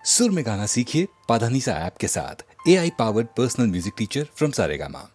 सुर में गाना सीखिए पाधानीसा ऐप के साथ। AI powered personal music teacher from Saregama.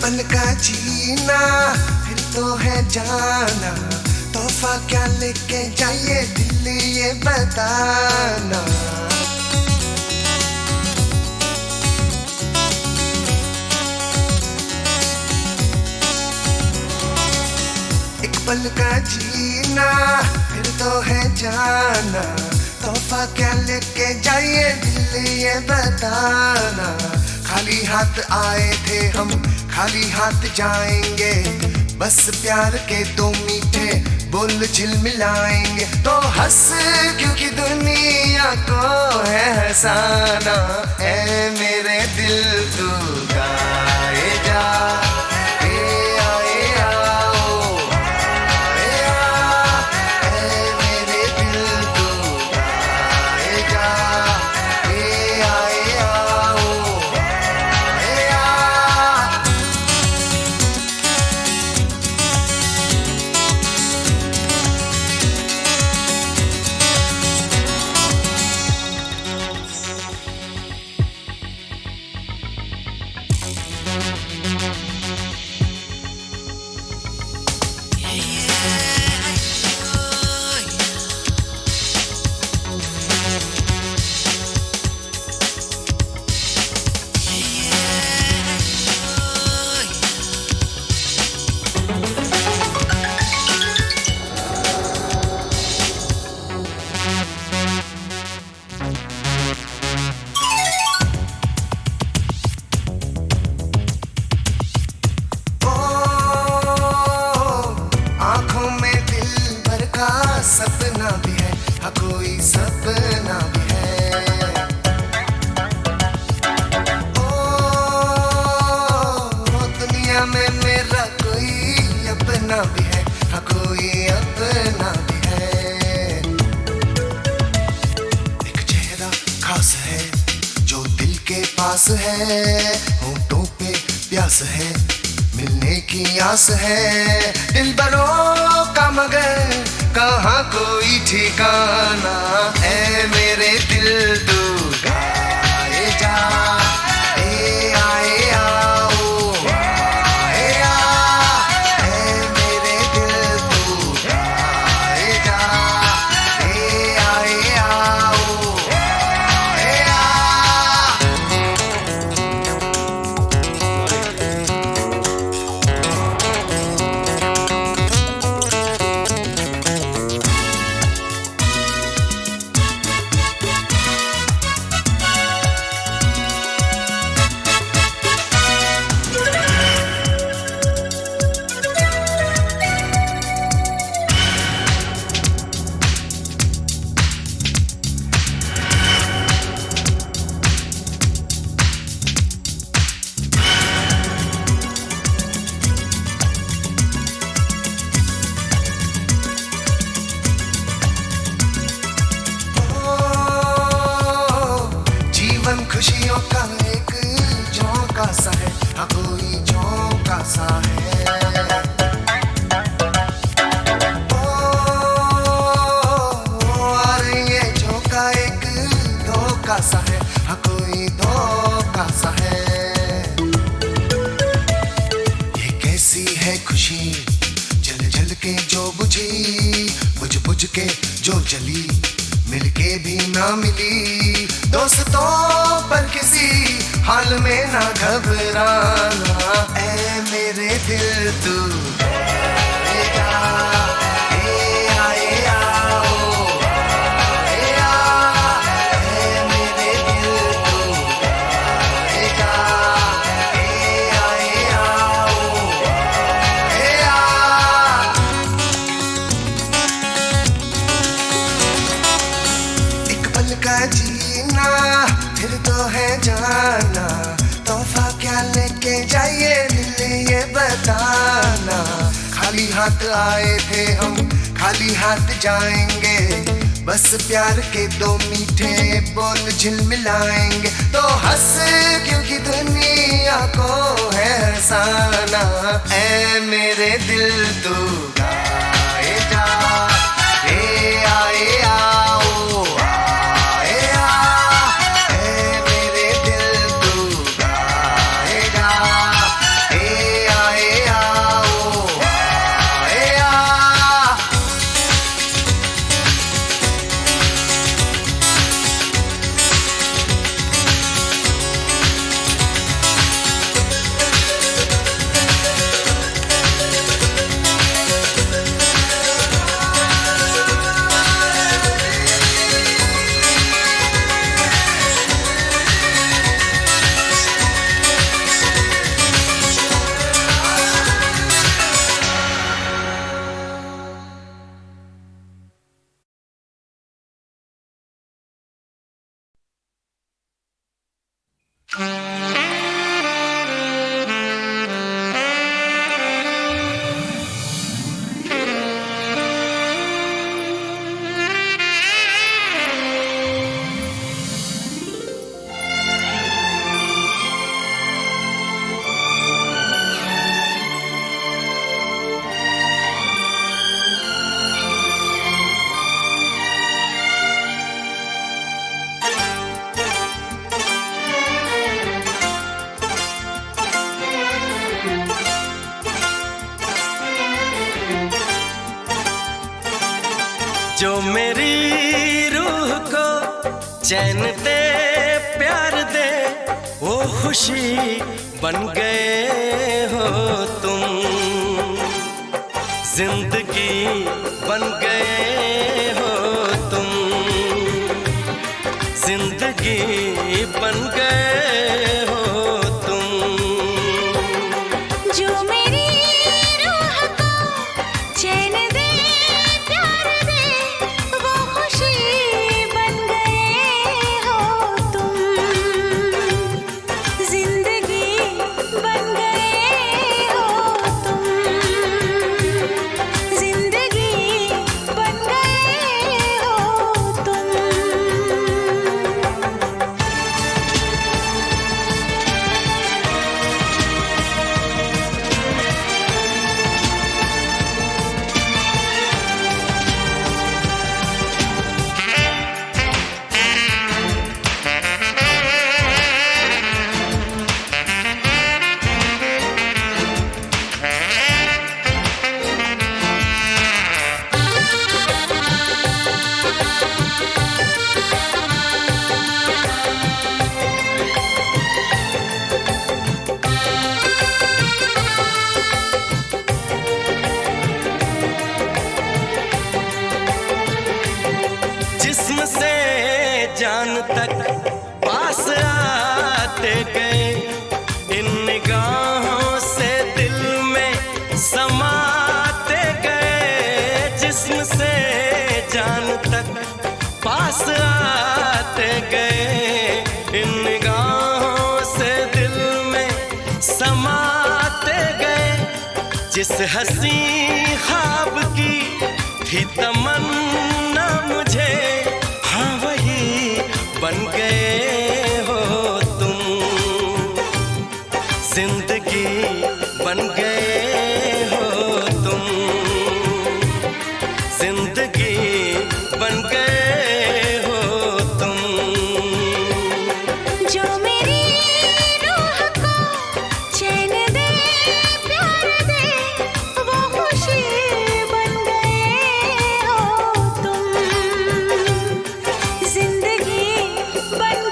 पल का जीना फिर तो है जाना, तोहफा क्या लेके जाइए दिल ये बताना। एक पल का जीना फिर तो है जाना, तोहफा क्या लेके जाइए दिल ये बताना। खाली हाथ आए थे हम, खाली हाथ जाएंगे, बस प्यार के दो मीठे बोल झिलमिलाएंगे। तो हंस क्योंकि दुनिया को है हंसाना, ऐ मेरे दिल तू गाए जा। सपना भी है, हाँ कोई सपना भी है। ओ दुनिया में मेरा कोई अपना भी है, हाँ कोई अपना भी है। एक चेहरा खास है जो दिल के पास है, होठों पे प्यास है, मिलने की आस है। दिल बरों का मगर कहाँ कोई ठिकाना, ऐ मेरे दिल तू गाए जा। ए आए आओ आए आ, ऐ मेरे दिल तू गाए जा। ए आए आओ आए आ। खुशियों का एक झोंका सा है, हाँ कोई झोंका सा है। और ये झोंका एक धोखा सा है, हाँ कोई धोखा सा है। ये कैसी है खुशी जल जल के जो बुझी, बुझ बुझ के जो जली, मिलके भी ना मिली। दोस्तों पर किसी हाल में ना घबराना, ऐ मेरे दिल तू आएगा, ए आए आओ, ए आ, ऐ मेरे दिल तू आएगा, ए आए आओ, ए आ। एक पल का जीना फिर तो है जाना, तोहफा क्या लेके जाइए दिल ये बताना। खाली हाथ आए थे हम, खाली हाथ जाएंगे, बस प्यार के दो मीठे बोल झिलमिलाएंगे। तो हंस क्योंकि दुनिया को है हंसाना, ऐ मेरे दिल तू गाए जा, ए आए आओ, आए आ, ऐ मेरे दिल तू गाएगा, ए आए आओ, आए आ। जो मेरी रूह को चैन दे प्यार दे, वो खुशी बन गए हो तुम, जिंदगी बन गए हो तुम, जिंदगी बन गए हो तुम। जो मेरी रूह को चैन दे प्यार दे, वो खुशी बन गए हो तुम, जिंदगी बन गए हो तुम, जिंदगी बन गए हो तुम। जिस्म से जान तक पास आते गए, इन निगाहों से दिल में समाते गए। जिस्म से जान तक पास आते गए, इन निगाहों से दिल में समाते गए। जिस हंसी ख्वाब की थी तमन्ना मुझे, हाँ वही बन गए हो तुम, जिंदगी बन गए हो तुम, जिंदगी बन गए हो तुम। जो मेरी रूह को चैन दे प्यार दे, वो खुशी बन गए हो तुम, जिंदगी बन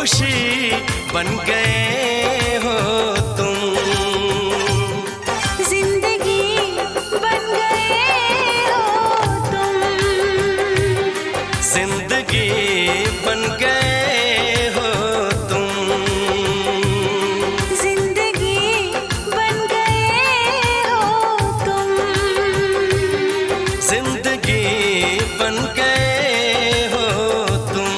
खुशी बन गए हो तुम। जिंदगी बन गए हो तुम। जिंदगी बन गए हो तुम। जिंदगी बन गए हो तुम। जिंदगी बन गए हो तुम।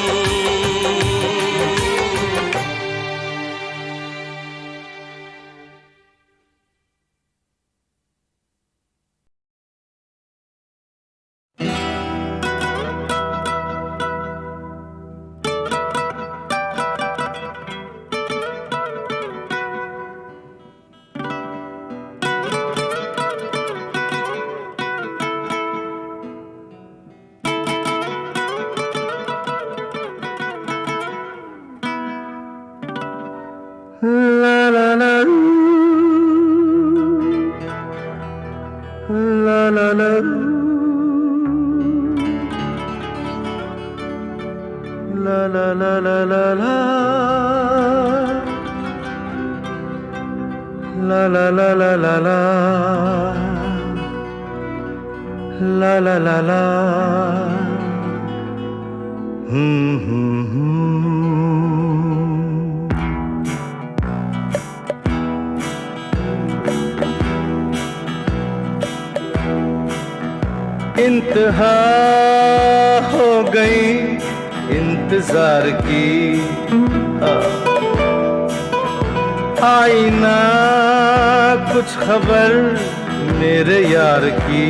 इंतहा हो गई इंतजार की, आई ना कुछ खबर मेरे यार की।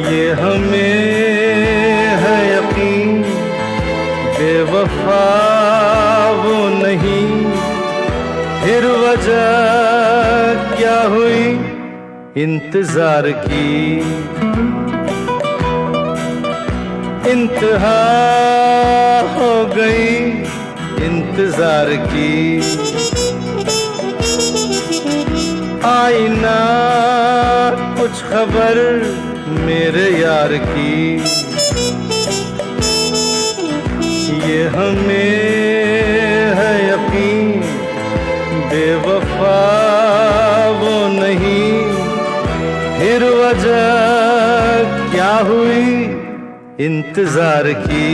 ये हमें है यकीन बेवफा वो नहीं, फिर वजह क्या हुई इंतजार की। इंतहा हो गई इंतजार की, आई ना कुछ खबर मेरे यार की। ये हमें है यकीन बेवफा वो नहीं, फिर वजह क्या हुई इंतजार की।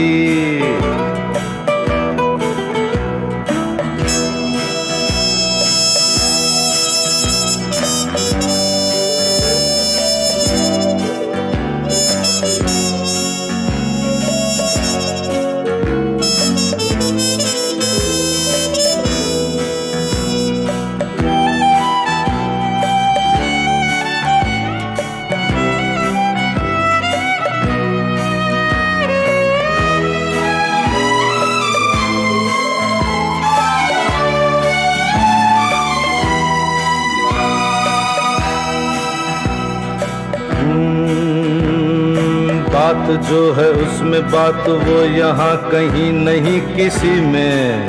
बात जो है उसमें बात वो यहाँ कहीं नहीं किसी में।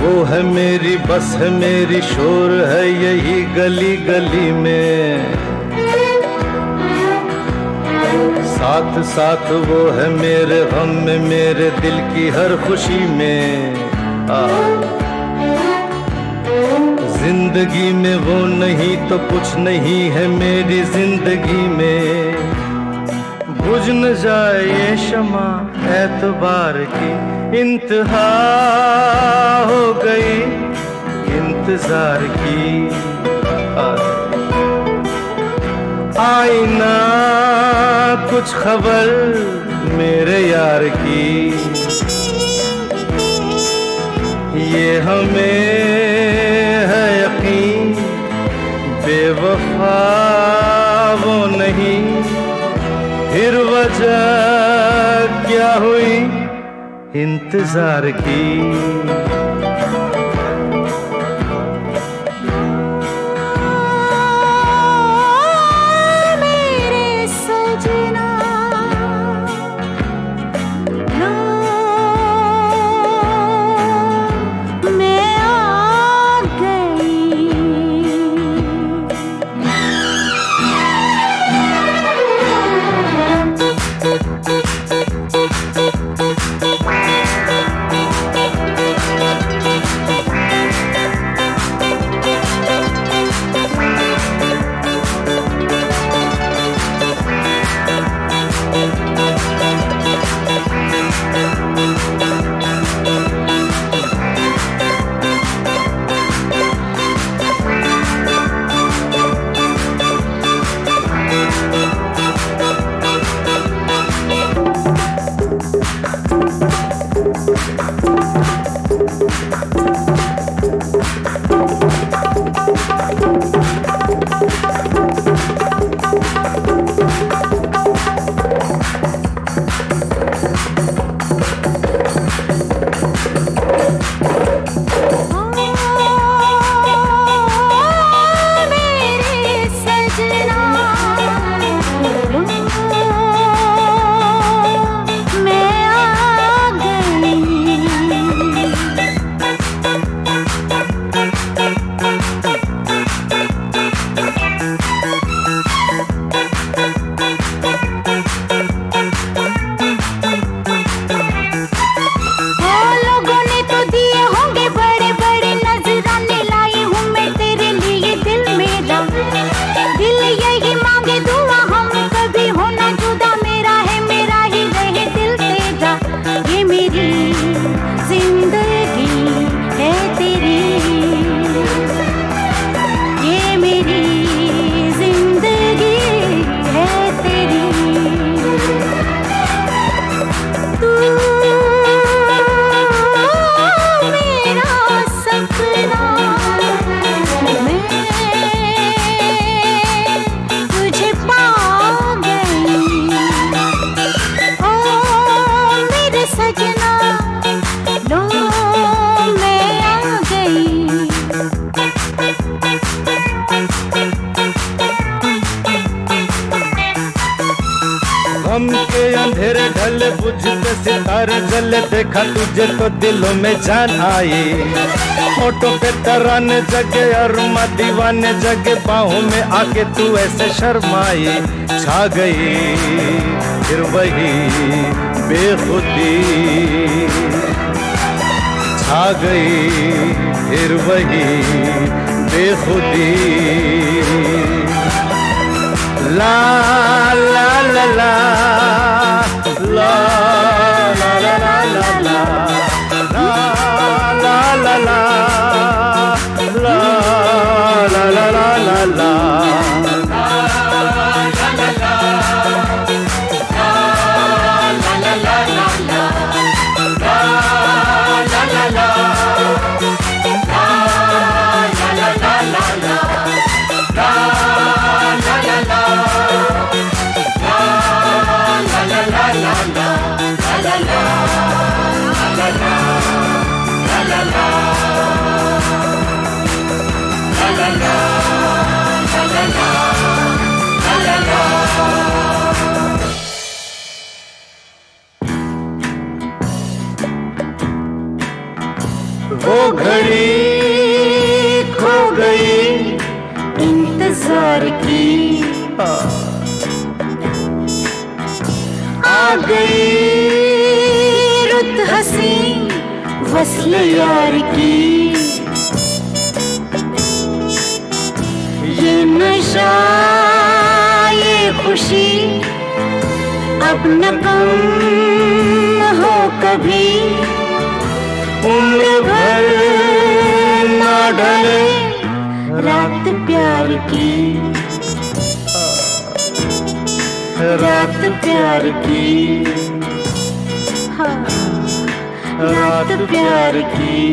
वो है मेरी बस है मेरी शोर है यही गली गली में। साथ साथ वो है मेरे गम में मेरे दिल की हर खुशी में। जिंदगी में वो नहीं तो कुछ नहीं है मेरी जिंदगी में। बुझ न जाए ये शमा एतबार की, इंतहा हो गई इंतजार की। आई ना कुछ खबर मेरे यार की। ये हमें है यकीन बेवफा वो नहीं, फिर वजह क्या हुई इंतजार की। गम के अंधेरे ढले बुझते सितारे जले, देखा तुझे तो दिलों में जान आई। होठों पे तराने जगे अरुमा दीवाने जगे, बाहों में आके तू ऐसे शर्माई। छा गई फिर वही बेखुदी, छा गई फिर वही बेखुदी। ला ला ला ला ला ला ला ला ला ला ला ला ला ला ला ला। वो घड़ी खो गई इंतजार की, आ गई रुत हसी वस्ल यार की। ये नशा ये खुशी अब न कम हो कभी, उम्र भर ना ढले रात प्यार की, रात प्यार की, हाँ रात प्यार की।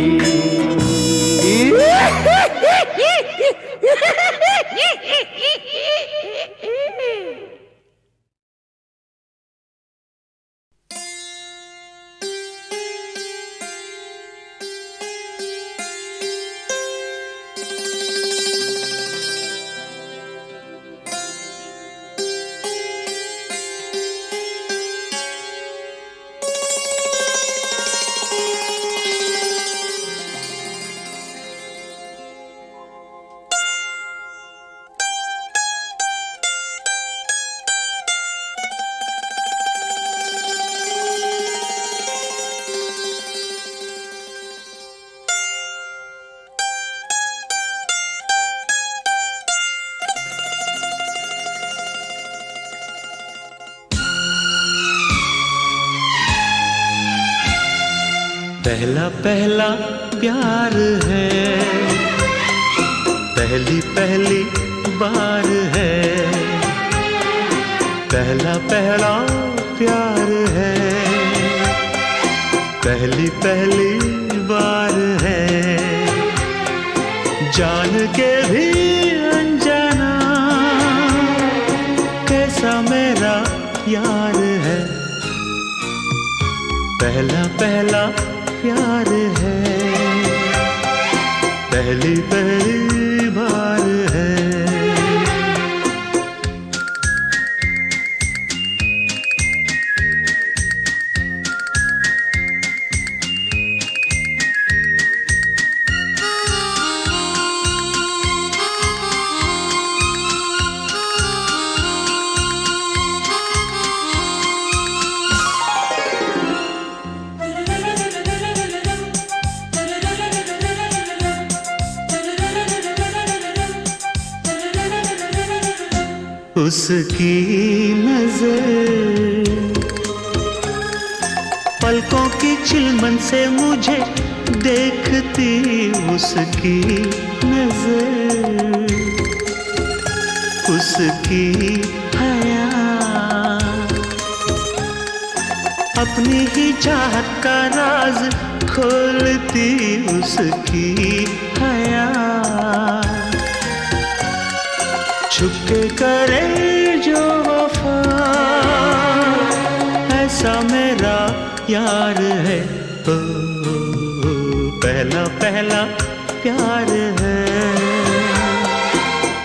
पहला पहला प्यार है, पहली पहली बार है। पहला पहला प्यार है, पहली पहली बार है, जान के भी अनजाना कैसा मेरा यार है। पहला पहला प्यार है, पहली पहली बार है। उसकी नजर पलकों की चिलमन से मुझे देखती, उसकी नजर उसकी हया अपनी ही चाहत का राज खोलती, उसकी हया छुपके करे जो वफा ऐसा मेरा यार है। ओ, पहला पहला प्यार है,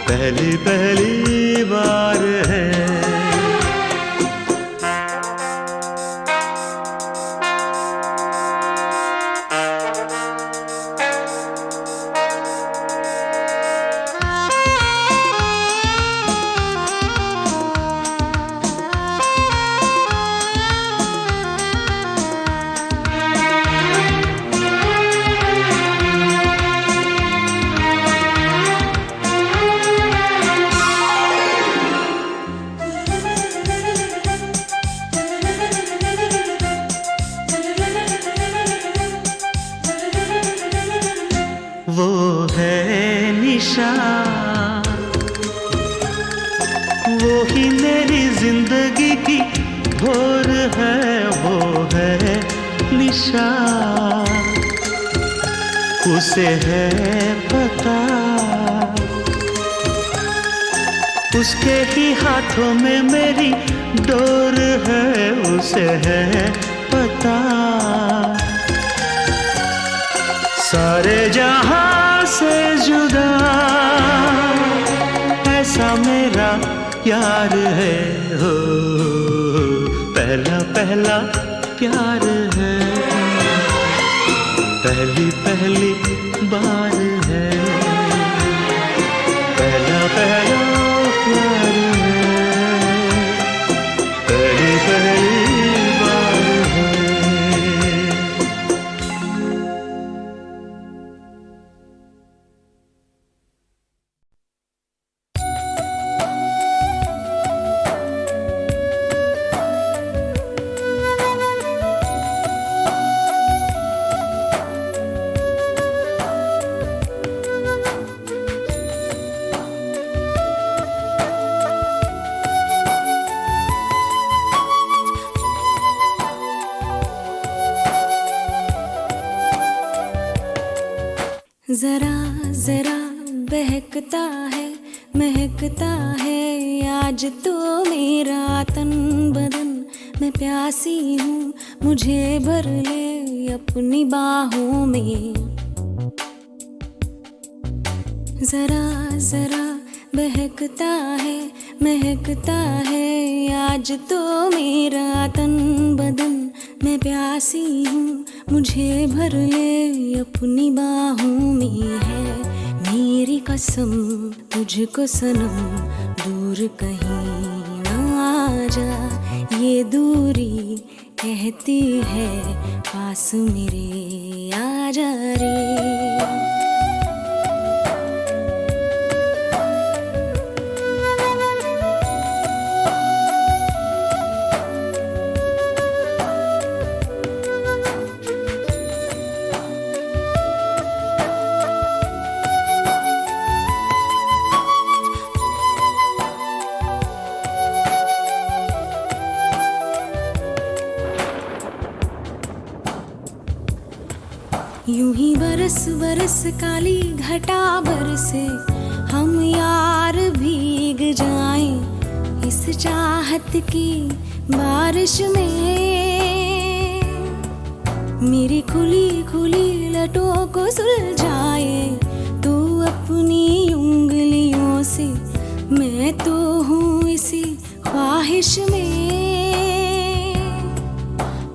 पहली पहली बार है। वो है निशा, वो ही मेरी जिंदगी की भोर है, वो है निशा। उसे है पता, उसके ही हाथों में मेरी डोर है, उसे है पता। सारे जहां से जुदा ऐसा मेरा यार है। हो पहला पहला प्यार है, पहली पहली बार है। पहला पहला प्यार है, पहली पहली बार है। जरा जरा बहकता है महकता है आज तो मेरा तन बदन। मैं प्यासी हूँ मुझे भर ले अपनी बाहों में। जरा जरा बहकता है महकता है आज तो मेरा तन बदन। मैं प्यासी हूँ मुझे भर ले अपनी बाहों में। है मेरी कसम तुझको सनम दूर कहीं ना जा। ये दूरी कहती है पास मेरे आ जा रे। यूं ही बरस बरस काली घटा बरसे, हम यार भीग जाएं इस चाहत की बारिश में। मेरी खुली खुली लटों को सुलझाए तू अपनी उंगलियों से, मैं तो हूँ इसी ख्वाहिश में।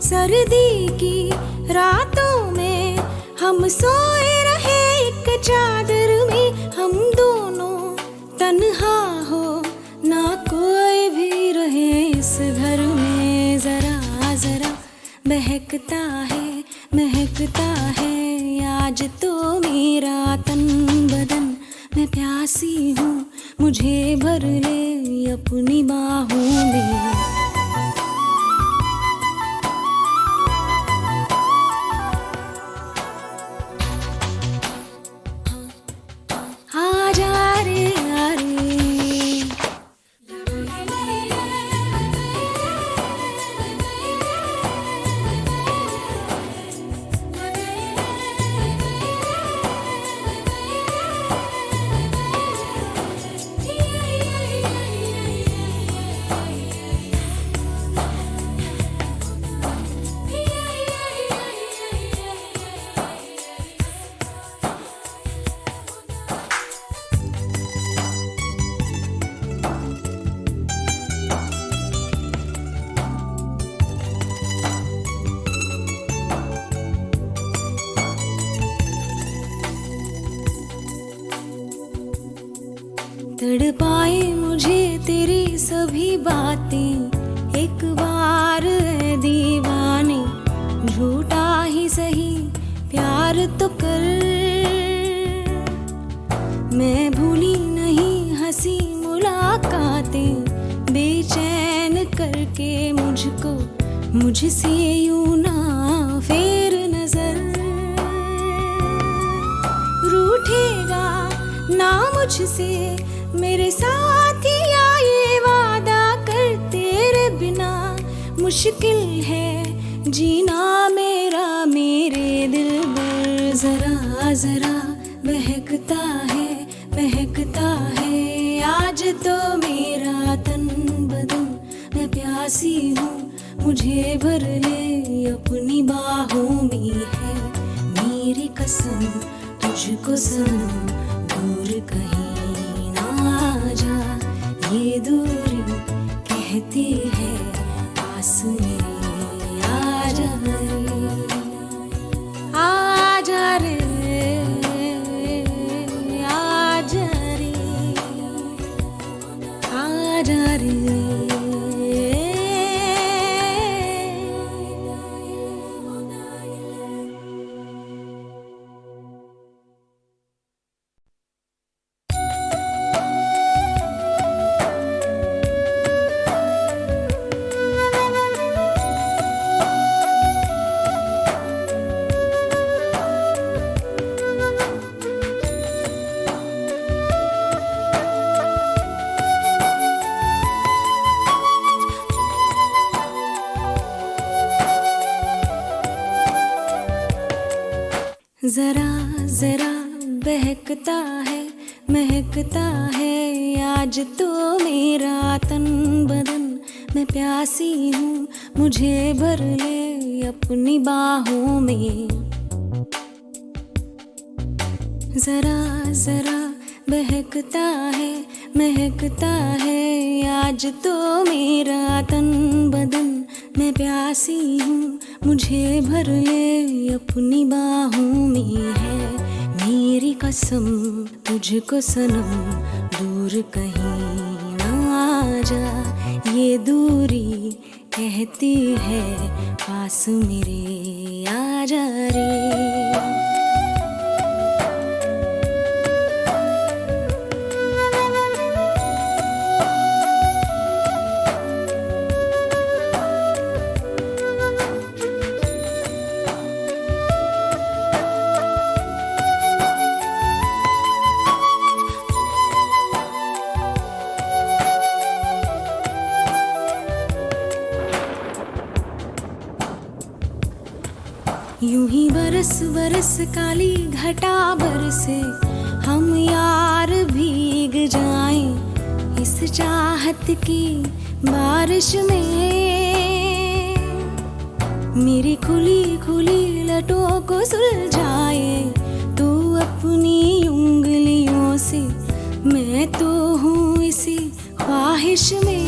सर्दी की रातों में हम सोए रहे एक चादर में, हम दोनों तन्हा हो ना कोई भी रहे इस घर में। जरा जरा बहकता है महकता है आज तो मेरा तन बदन, मैं प्यासी हूँ मुझे भर ले अपनी बाहों में। तड़पाए मुझे तेरी सभी बातें, एक बार है दीवाने झूठा ही सही प्यार तो कर। मैं भूली नहीं हंसी मुलाकातें, बेचैन करके मुझको मुझसे यूं ना फेर नजर। रूठेगा ना मुझसे मेरे साथिया ये वादा कर, तेरे बिना मुश्किल है जीना मेरा मेरे दिल पर। जरा जरा बहकता है आज तो मेरा तन बदन, मैं प्यासी हूँ मुझे भर ले अपनी बाहों में है मेरी कसम तुझको सनम, दूर कहीं जा ये दूरी कहती है पास मेरे आजा रे, आजा रे, आजा रे, आजा रे। जरा जरा बहकता है महकता है आज तो मेरा तन बदन, मैं प्यासी हूँ मुझे भर ले अपनी बाहों में। जरा जरा बहकता है महकता है आज तो मेरा तन बदन, मैं प्यासी हूँ मुझे भर ले अपनी बाहों में है मेरी कसम तुझको सनम, दूर कहीं ना जा ये दूरी कहती है पास मेरे आजा रे। यूं ही बरस बरस काली घटा बरसे, हम यार भीग जाएं इस चाहत की बारिश में। मेरी खुली खुली लटों को सुलझाए तू अपनी उंगलियों से, मैं तो हूँ इसी ख्वाहिश में।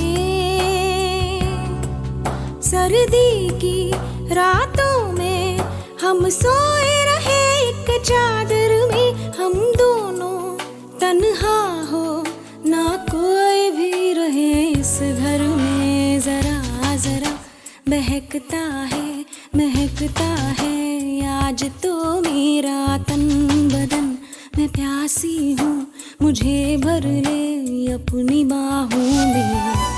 सर्दी की रातों में हम सोए रहे एक चादर में, हम दोनों तन्हा हो ना कोई भी रहे इस घर में। जरा जरा महकता है आज तो मेरा तन बदन, मैं प्यासी हूँ मुझे भर ले अपनी बाहों में।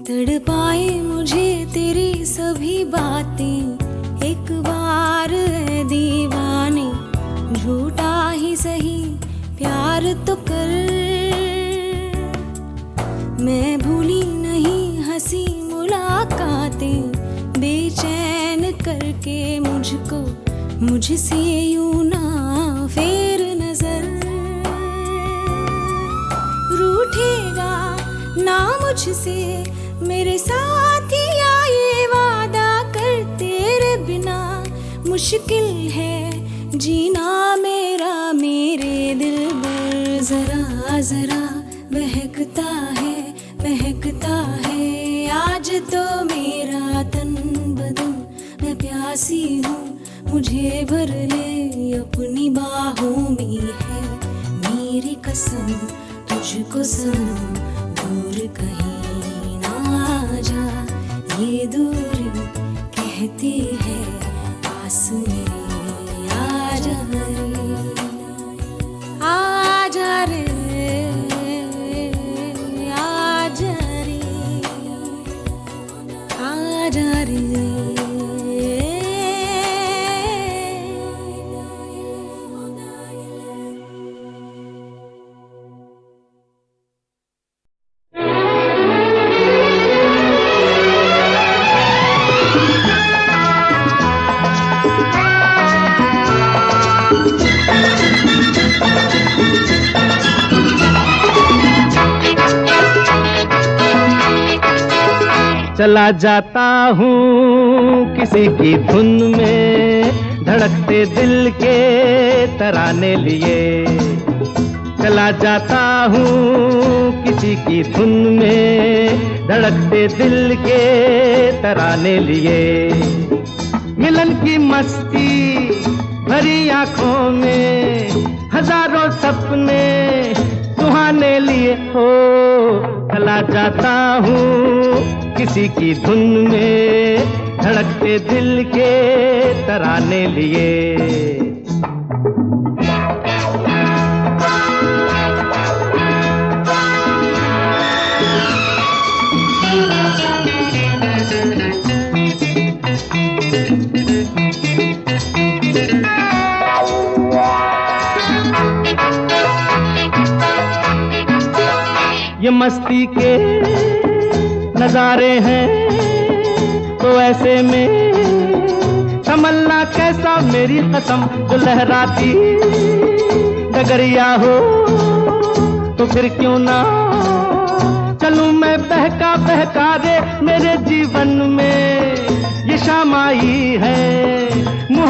तड़पाए मुझे तेरी सभी बातें, एक बार है दीवाने, झूठा ही सही प्यार तो कर। मैं भूली नहीं हंसी मुलाकातें, बेचैन करके मुझको मुझसे यूं ना फेर नजर। रूठेगा ना मुझसे मेरे साथिया, ये वादा कर तेरे बिना मुश्किल है जीना मेरा मेरे दिल पर। जरा जरा महकता है आज तो मेरा तन बदन, मैं प्यासी हूँ मुझे भर ले अपनी बाहों में। है मेरी कसम तुझको सनम, दूर कहीं जा, ये दूरी कहती है पास मेरे आजा रे, आजा रे, आजा रे, आजा रे। चला जाता हूँ किसी की धुन में, धड़कते दिल के तराने लिए। चला जाता हूँ किसी की धुन में, धड़कते दिल के तराने लिए। मिलन की मस्ती भरी आंखों में, हजारों सपने सुहाने लिए हो। चला जाता हूँ किसी की धुन में, धड़कते दिल के तराने लिए। ये मस्ती के नजारे हैं तो ऐसे में तमन्ना कैसा मेरी कसम, जो लहराती डगरिया हो तो फिर क्यों ना चलूं मैं बहका बहका रे। मेरे जीवन में ये शाम आई है,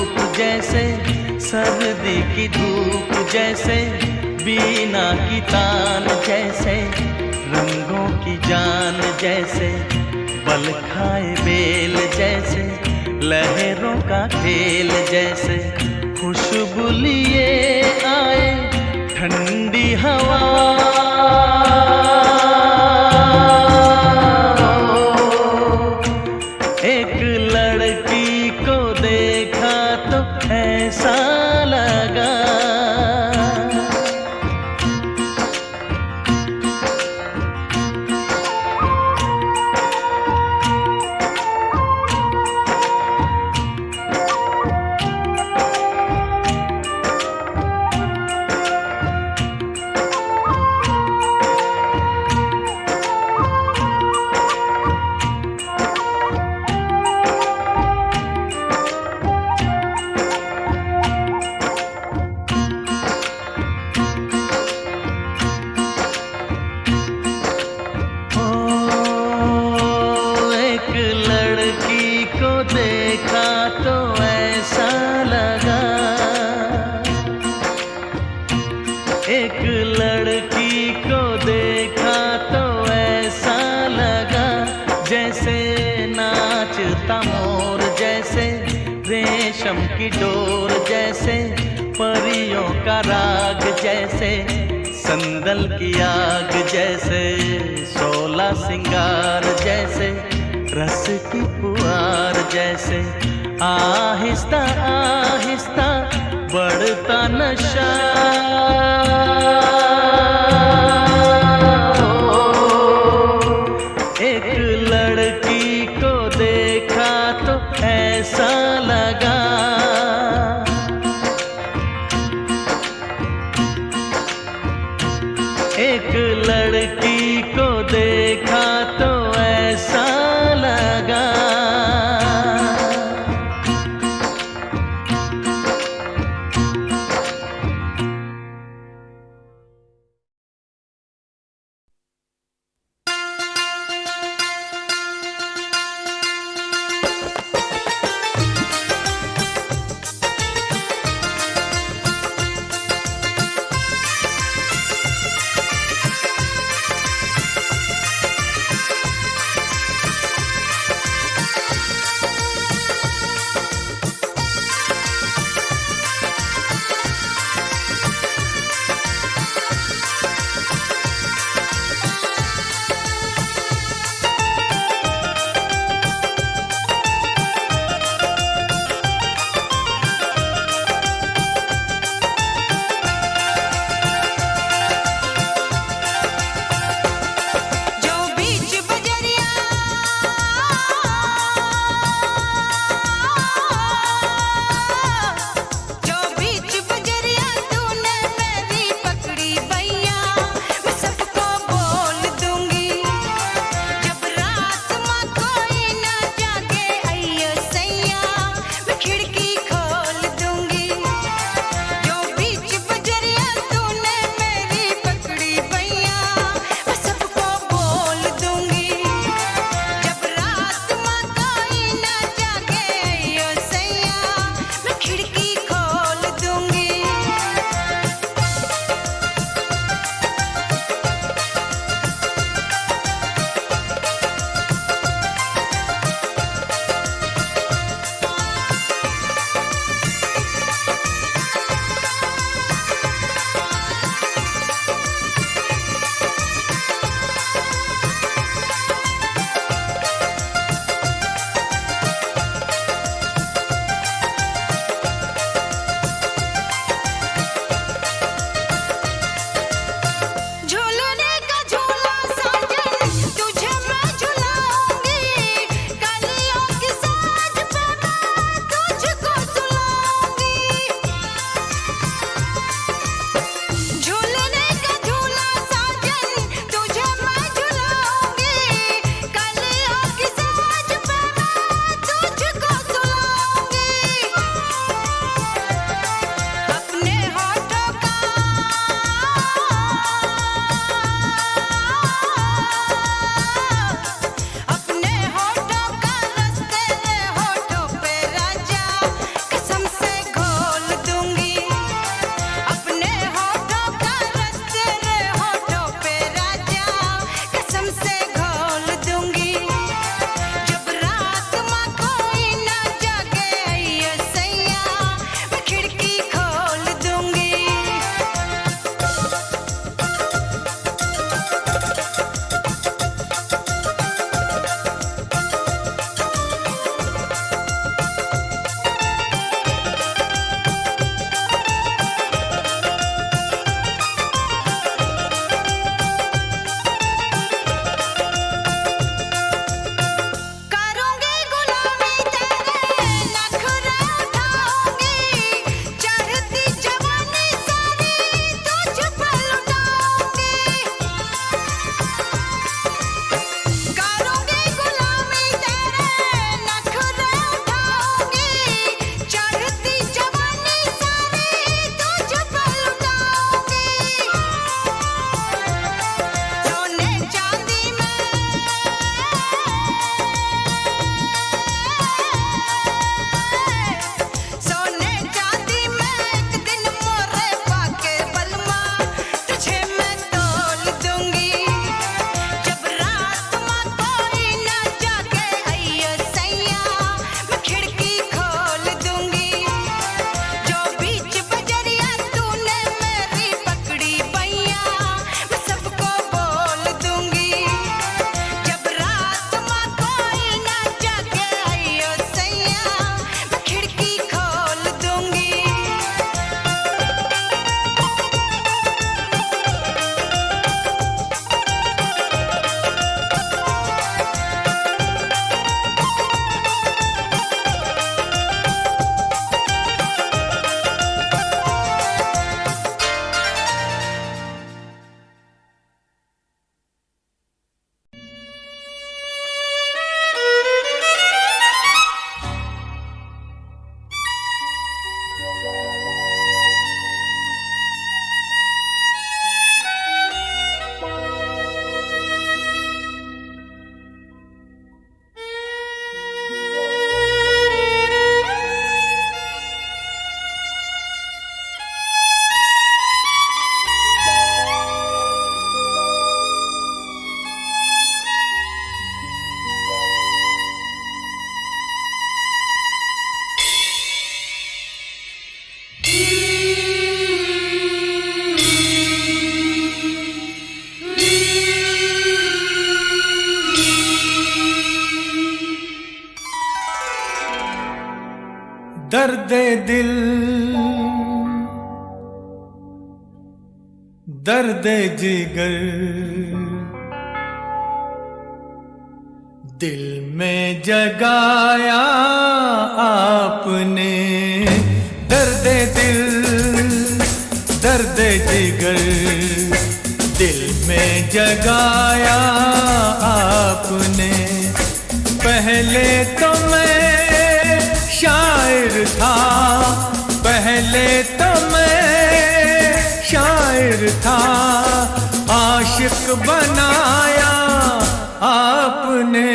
रूप जैसे सर्दी की धूप जैसे, बीना की तान जैसे, रंगों की जान जैसे, बल खाए बेल जैसे, लहरों का खेल जैसे, खुशबू लिए आए ठंडी हवा। एक लड़की को देखा तो ऐसा लगा, देखा तो ऐसा लगा, एक लड़की को देखा तो ऐसा लगा, जैसे नाचता मोर जैसे, रेशम की डोर जैसे, परियों का राग जैसे, संदल की आग जैसे, 16 सिंगार जैसे, रस की पुआर जैसे, आहिस्ता आहिस्ता बढ़ता नशा। एक लड़की को देखा तो ऐसा लगा, एक लड़की को देखा तो ऐसा लगा। दिल दर्द जिगर दिल में जगाया आपने, दर्द दिल दर्द जिगर दिल में जगाया आपने। पहले तो मैं शायर था, पहले तो मैं शायर था, आशिक बनाया आपने।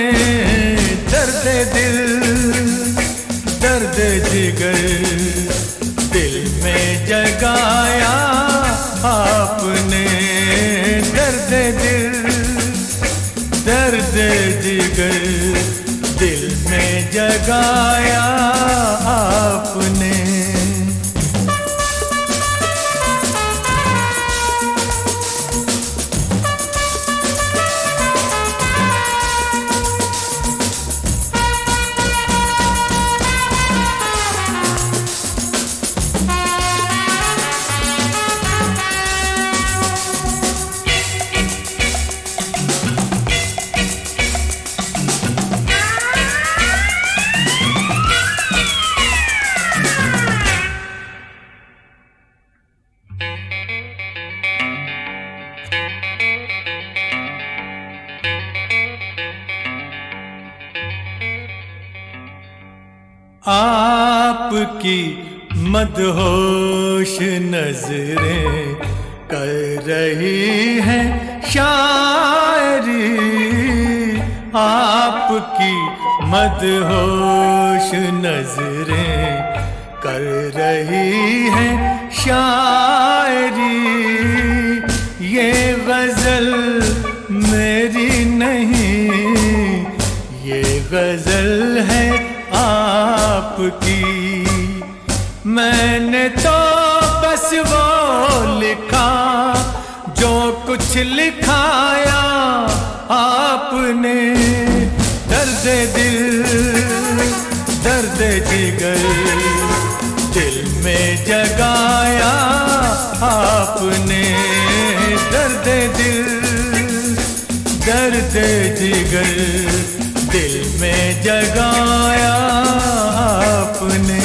दर्द दिल दर्द जिगर दिल में जगाया आपने, दर्द दिल दर्द जिगर दिल में जगाया आपने। आपकी मदहोश नजरें कर रही हैं शायरी, आपकी मदहोश नजरें कर रही हैं शायरी। ये गजल मेरी नहीं, ये गजल है आपकी। मैंने तो बस वो लिखा जो कुछ लिखाया आपने। दर्द दिल दर्द जिगर दिल में जगाया आपने। दर्द दिल दर्द जिगर दिल में जगाया आपने।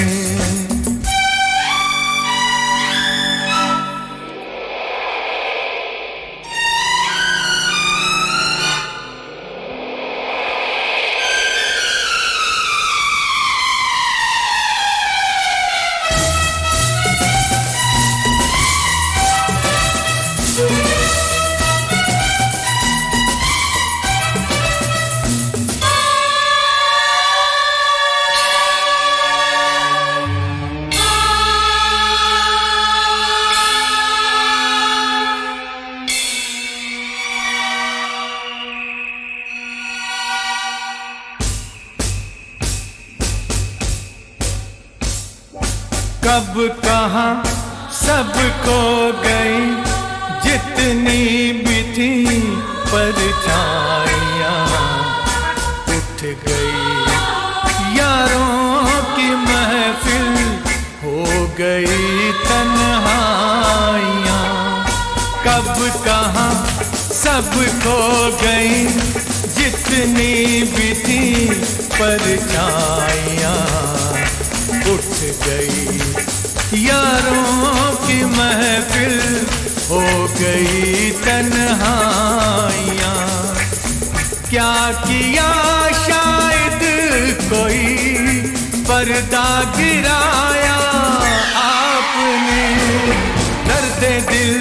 कब कहाँ सब खो गई जितनी भी थी परछाइयाँ, उठ गई यारों की महफिल, हो गई तन्हाइयाँ। कब कहाँ सब खो गई जितनी भी थी परछाइयाँ, उठ गई यारों की महफिल, हो गई तन्हाइयाँ। क्या किया शायद कोई पर्दा गिराया आपने। दर्द दिल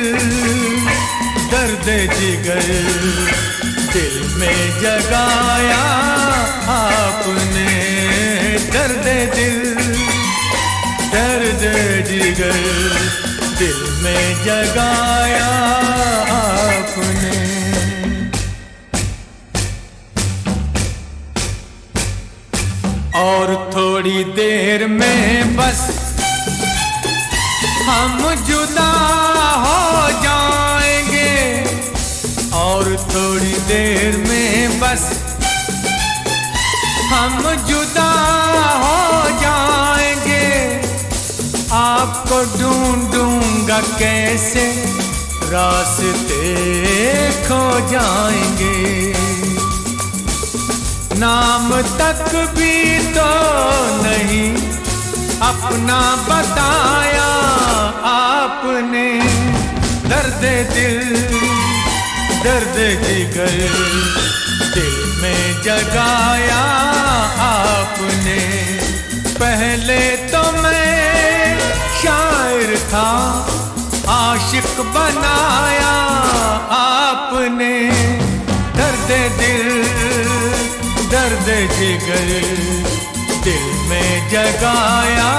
दर्द जिगर दिल में जगाया आपने। दर्द दिल दर्द जिगर दिल में जगाया आपने। और थोड़ी देर में बस हम जुदा हो जाएंगे, और थोड़ी देर में बस हम जुदा हो जाएंगे। आपको ढूंढूंगा कैसे, रास्ते खो जाएंगे। नाम तक भी तो नहीं अपना बताया आपने, दर्द दिल दर्द जिगर दिल में जगाया आपने। पहले तो मैं शायर था, आशिक बनाया आपने, दर्द दिल दर्द जिगर दिल में जगाया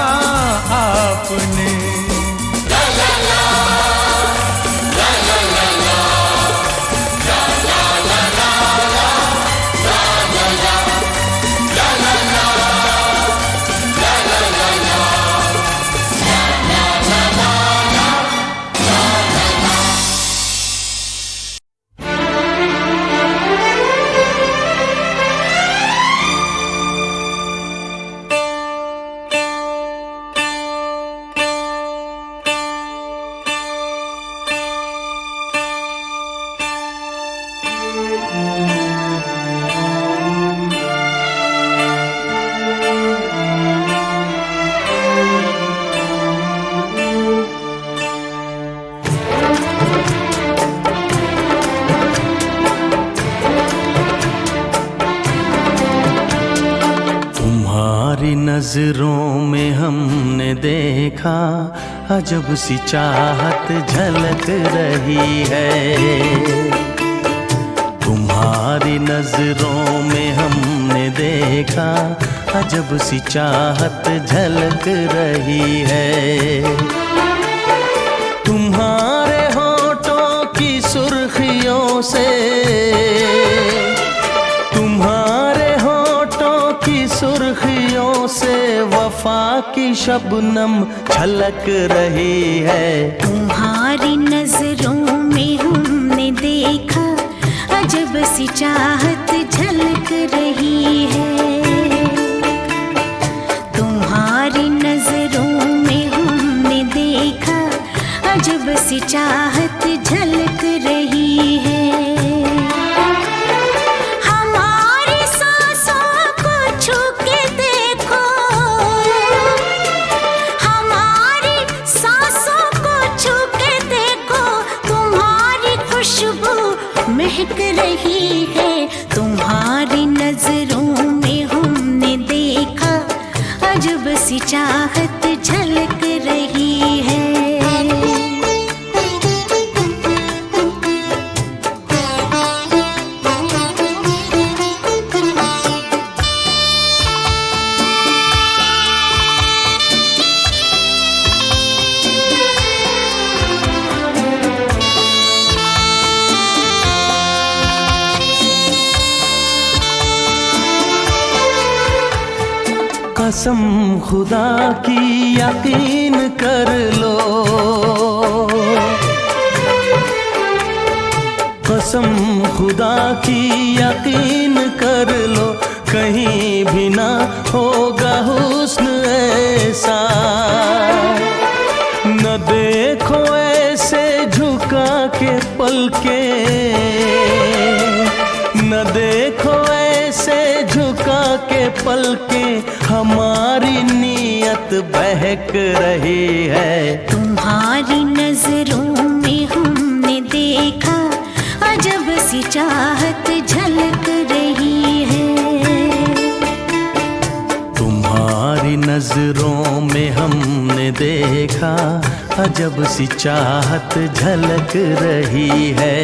आपने। नजरों में हमने देखा अजब सी चाहत झलक रही है। तुम्हारी नजरों में हमने देखा अजब सी चाहत झलक रही है। तुम्हारे होठों की सुर्खियों से, तुम्हारे होठों की सुर्खियों से वफा की शबनम छलक रही है। तुम्हारी नजरों में हमने देखा अजब सी चाहत झलक रही है। तुम्हारी नजरों में हमने देखा अजब सी चाहत झलक रही है। महक रही है। तुम्हारी नजरों में हमने देखा अजब सी चाहत झलक रही है। कसम खुदा की यकीन कर लो, कसम खुदा की यकीन कर लो, कहीं भी ना होगा हुस्न ऐसा। न देखो ऐसे झुका के पलके, न देखो ऐसे झुका के पलके, हमारी नीयत बहक रही है। तुम्हारी नजरों में हमने देखा अजब सी चाहत झलक रही है। तुम्हारी नजरों में हमने देखा अजब सी चाहत झलक रही है।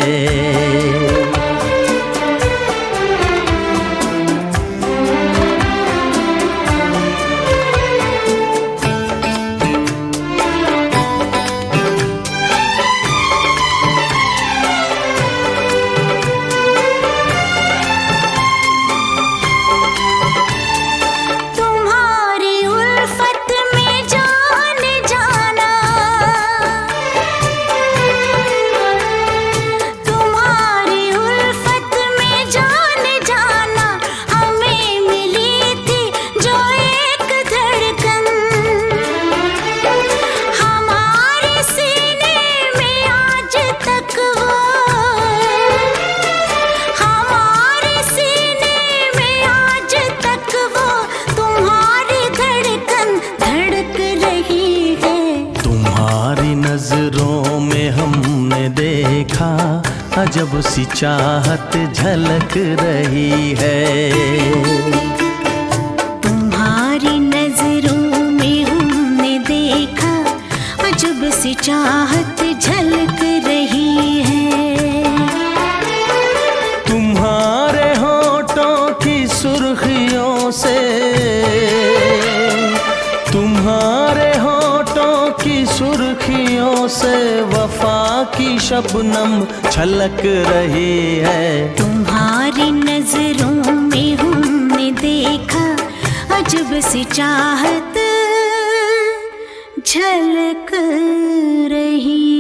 तुम्हारी देखा अजब सी चाहत झलक रही है। तुम्हारी नजरों में हमने देखा अजब सी चाहत झलक रही है। तुम्हारे होठों की सुर्खियों से, तुम्हारे होठों की सुर्खियों से वफा की शबनम छलक रही है। तुम्हारी नजरों में हमने देखा अजब सी चाहत झलक रही